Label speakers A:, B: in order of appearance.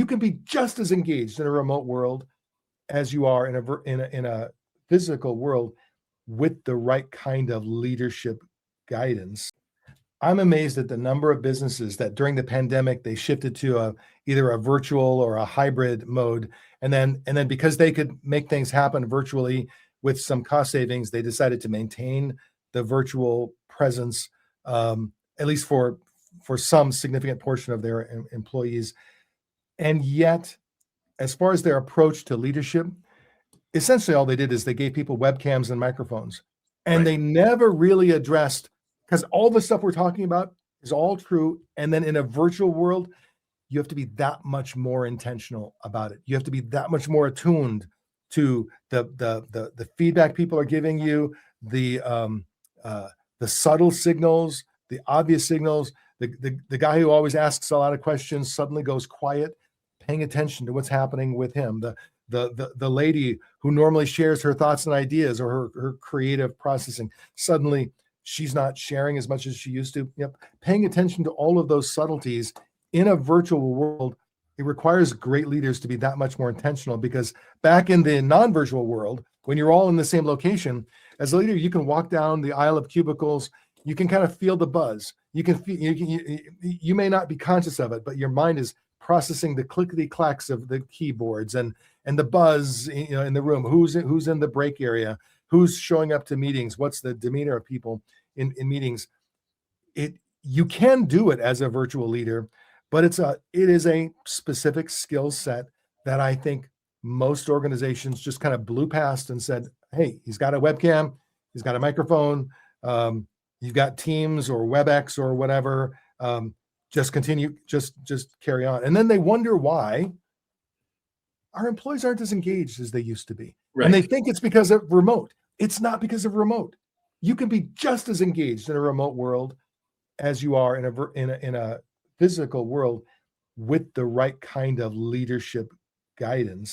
A: can be just as engaged in a remote world as you are in a physical world with the right kind of leadership guidance. I'm amazed at the number of businesses that during the pandemic they shifted to either a virtual or a hybrid mode, and then because they could make things happen virtually with some cost savings, they decided to maintain the virtual presence, at least for some significant portion of their employees. And yet, as far as their approach to leadership, essentially all they did is they gave people webcams and microphones, and
B: Right.
A: they never really addressed, because all the stuff we're talking about is all true. And then in a virtual world, you have to be that much more intentional about it. You have to be that much more attuned to the feedback people are giving you, the the subtle signals, the obvious signals. The guy who always asks a lot of questions suddenly goes quiet, paying attention to what's happening with him. The lady who normally shares her thoughts and ideas or her creative processing, suddenly she's not sharing as much as she used to. Yep. Paying attention to all of those subtleties in a virtual world, it requires great leaders to be that much more intentional, because back in the non-virtual world, when you're all in the same location, as a leader, you can walk down the aisle of cubicles, you can kind of feel the buzz. You can feel, you may not be conscious of it, but your mind is processing the clickety clacks of the keyboards and the buzz, in the room. Who's in the break area? Who's showing up to meetings? What's the demeanor of people in meetings? You can do it as a virtual leader, but it is a specific skill set that I think most organizations just kind of blew past and said, "Hey, he's got a webcam, he's got a microphone, you've got Teams or WebEx or whatever. Just continue, just carry on." And then they wonder why our employees aren't as engaged as they used to be.
B: Right.
A: And they think it's because of remote. It's not because of remote. You can be just as engaged in a remote world as you are in a physical world with the right kind of leadership guidance.